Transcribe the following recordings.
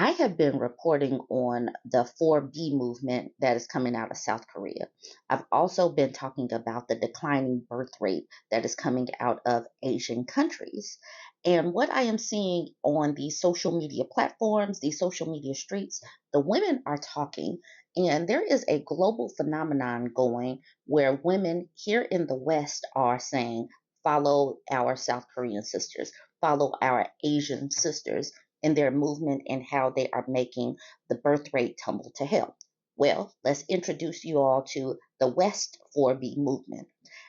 I have been reporting on the 4B movement that is coming out of South Korea. I've also been talking about the declining birth rate that is coming out of Asian countries. And what I am seeing on these social media platforms, these social media streets, the women are talking. And there is a global phenomenon going where women here in the West are saying, follow our South Korean sisters, follow our Asian sisters in their movement and how they are making the birth rate tumble to hell. Well, let's introduce you all to the West 4B movement.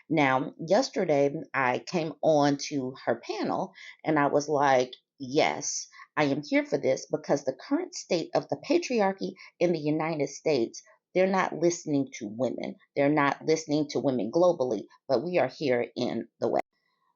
Now, yesterday I came on to her panel and I was like, yes, I am here for this because the current state of the patriarchy in the United States, they're not listening to women. They're not listening to women globally, but we are here in the West.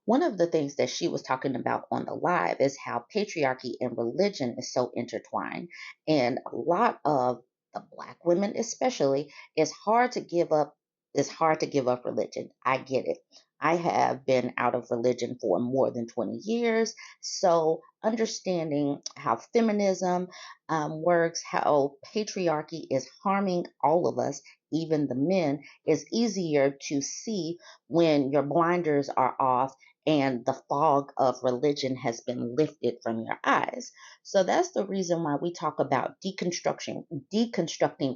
One of the things that she was talking about on the live is how patriarchy and religion is so intertwined. And a lot of the Black women, especially, it's hard to give up religion. I get it. I have been out of religion for more than 20 years. So understanding how feminism works, how patriarchy is harming all of us, even the men, is easier to see when your blinders are off and the fog of religion has been lifted from your eyes. So that's the reason why we talk about deconstructing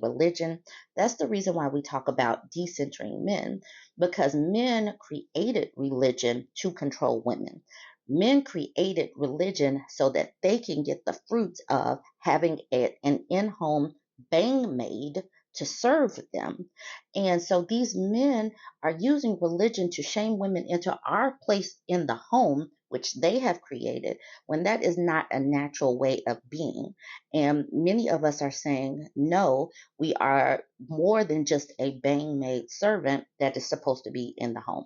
religion. That's the reason why we talk about decentering men, because men created religion to control women. Men created religion so that they can get the fruits of having an in-home bang maid to serve them. And so these men are using religion to shame women into our place in the home, which they have created, when that is not a natural way of being. And many of us are saying, no, we are more than just a bang maid servant that is supposed to be in the home.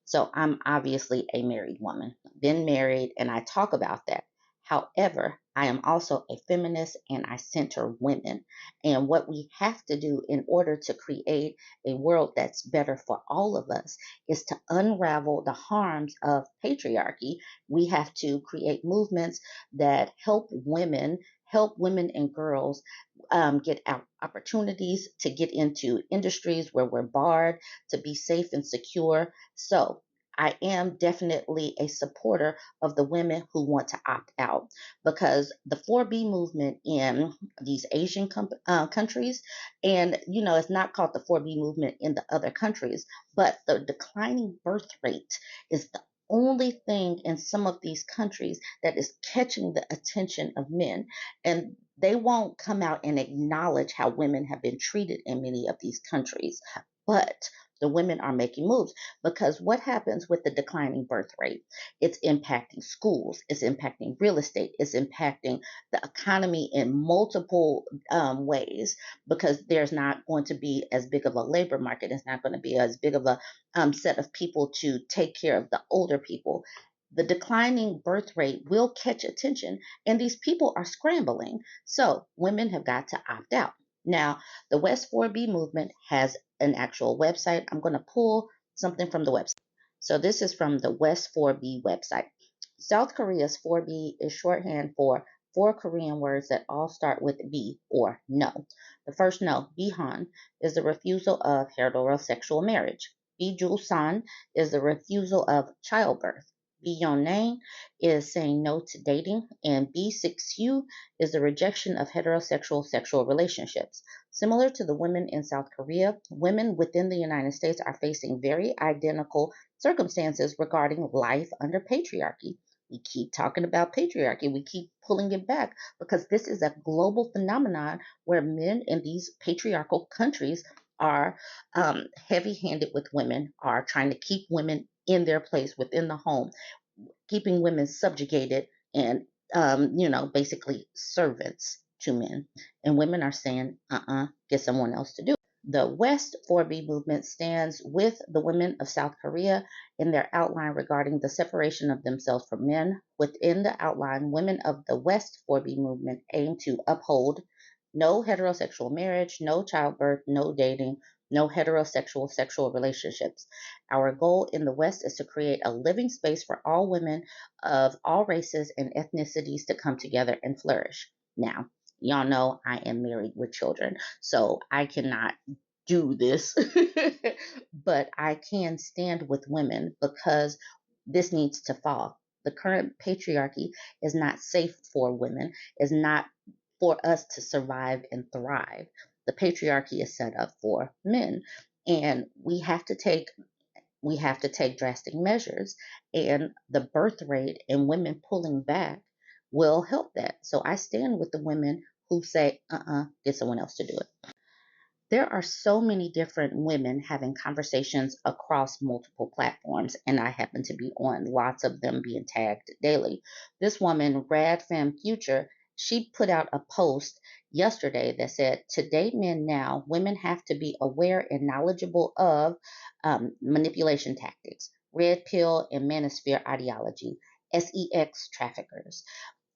So I'm obviously a married woman, been married, and I talk about that. However, I am also a feminist and I center women. And what we have to do in order to create a world that's better for all of us is to unravel the harms of patriarchy. We have to create movements that help women and girls get out opportunities to get into industries where we're barred, to be safe and secure. So I am definitely a supporter of the women who want to opt out, because the 4B movement in these Asian countries, and it's not called the 4B movement in the other countries, but the declining birth rate is the only thing in some of these countries that is catching the attention of men. And they won't come out and acknowledge how women have been treated in many of these countries. But the women are making moves, because what happens with the declining birth rate? It's impacting schools, it's impacting real estate, it's impacting the economy in multiple ways, because there's not going to be as big of a labor market. It's not going to be as big of a set of people to take care of the older people. The declining birth rate will catch attention, and these people are scrambling. So women have got to opt out. Now, the West 4B movement has an actual website. I'm going to pull something from the website. So this is from the West 4B website. South Korea's 4B is shorthand for four Korean words that all start with B, or no. The first no, bihan, is the refusal of heterosexual marriage. Bijulsan is the refusal of childbirth. Biyonnae is saying no to dating, and B6U is the rejection of heterosexual sexual relationships. Similar to the women in South Korea, women within the United States are facing very identical circumstances regarding life under patriarchy. We keep talking about patriarchy. We keep pulling it back because this is a global phenomenon where men in these patriarchal countries are heavy handed with women, are trying to keep women in their place within the home, keeping women subjugated and, basically servants to men. And women are saying, get someone else to do it. The West 4B movement stands with the women of South Korea in their outline regarding the separation of themselves from men. Within the outline, women of the West 4B movement aim to uphold no heterosexual marriage, no childbirth, no dating, no heterosexual sexual relationships. Our goal in the West is to create a living space for all women of all races and ethnicities to come together and flourish. Now, Y'all know I am married with children, so I cannot do this, but I can stand with women because this needs to fall. The current patriarchy is not safe for women, is not for us to survive and thrive. The patriarchy is set up for men, and we have to take drastic measures, and the birth rate and women pulling back will help that. So I stand with the women who say, get someone else to do it. There are so many different women having conversations across multiple platforms, and I happen to be on lots of them being tagged daily. This woman, Rad Femme Future, she put out a post yesterday that said, to date men now, women have to be aware and knowledgeable of manipulation tactics, red pill and manosphere ideology, sex traffickers,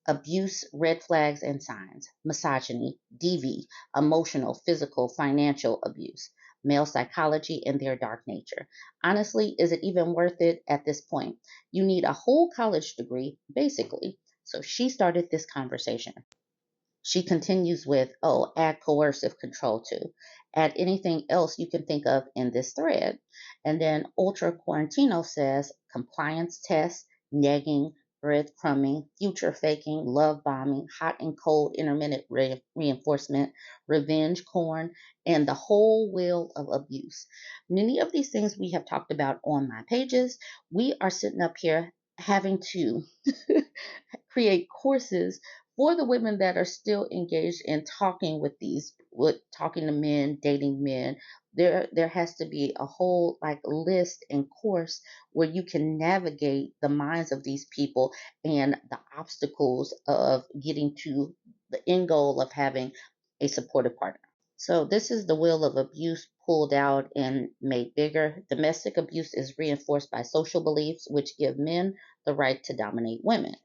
abuse, red flags and signs, misogyny, DV, emotional, physical, financial abuse, male psychology and their dark nature. Honestly, is it even worth it at this point? You need a whole college degree, basically. So she started this conversation. She continues with, oh, add coercive control to. Add anything else you can think of in this thread. And then Ultra Quarantino says compliance tests, negging, breadcrumbing, future faking, love bombing, hot and cold intermittent reinforcement, revenge porn, and the whole wheel of abuse. Many of these things we have talked about on my pages. We are sitting up here having to create courses for the women that are still engaged in talking with talking to men, dating men. There has to be a whole like list and course where you can navigate the minds of these people and the obstacles of getting to the end goal of having a supportive partner. So this is the wheel of abuse pulled out and made bigger. Domestic abuse is reinforced by social beliefs which give men the right to dominate women.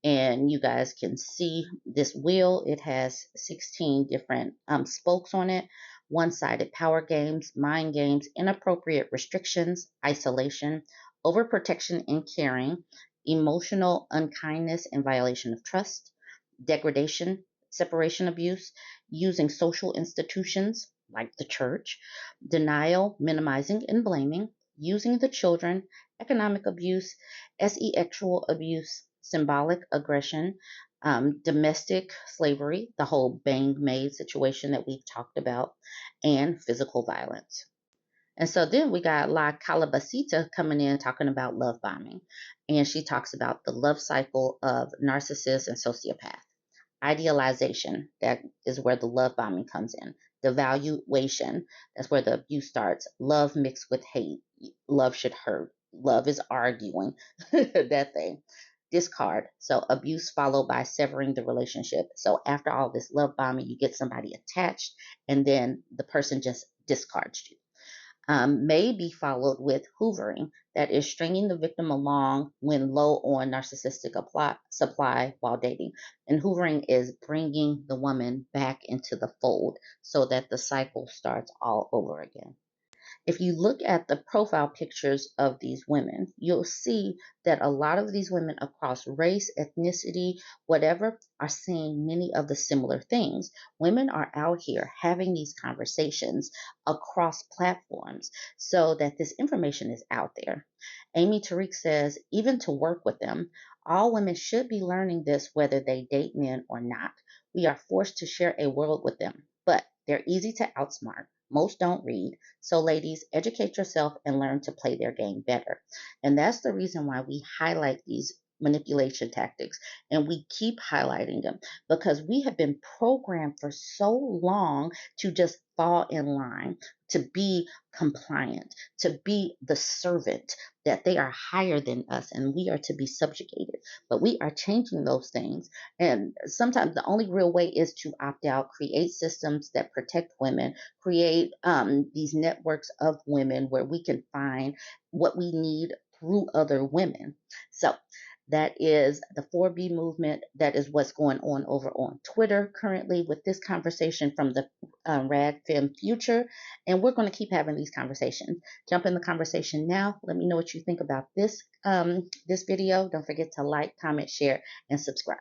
And you guys can see this wheel. It has 16 different spokes on it. One-sided power games, mind games, inappropriate restrictions, isolation, overprotection and caring, emotional unkindness and violation of trust, degradation, separation abuse, using social institutions like the church, denial, minimizing and blaming, using the children, economic abuse, sexual abuse, symbolic aggression, domestic slavery, the whole bang maid situation that we've talked about, and physical violence. And so then we got La Calabasita coming in talking about love bombing. And she talks about the love cycle of narcissists and sociopaths. Idealization, that is where the love bombing comes in. Devaluation, that's where the abuse starts. Love mixed with hate. Love should hurt. Love is arguing. That thing. Discard, so abuse followed by severing the relationship. So after all this love bombing, you get somebody attached, and then the person just discards you. May be followed with hoovering, that is stringing the victim along when low on narcissistic supply while dating. And hoovering is bringing the woman back into the fold so that the cycle starts all over again. If you look at the profile pictures of these women, you'll see that a lot of these women across race, ethnicity, whatever, are seeing many of the similar things. Women are out here having these conversations across platforms so that this information is out there. Amy Tariq says, even to work with them, all women should be learning this whether they date men or not. We are forced to share a world with them, but they're easy to outsmart. Most don't read. So, ladies, educate yourself and learn to play their game better. And that's the reason why we highlight these manipulation tactics and we keep highlighting them because we have been programmed for so long to just fall in line, to be compliant, to be the servant, that they are higher than us and we are to be subjugated. But we are changing those things. And sometimes the only real way is to opt out, create systems that protect women, create these networks of women where we can find what we need through other women. So that is the 4B movement. That is what's going on over on Twitter currently with this conversation from the Rad Femme Future. And we're going to keep having these conversations. Jump in the conversation now. Let me know what you think about this video. Don't forget to like, comment, share, and subscribe.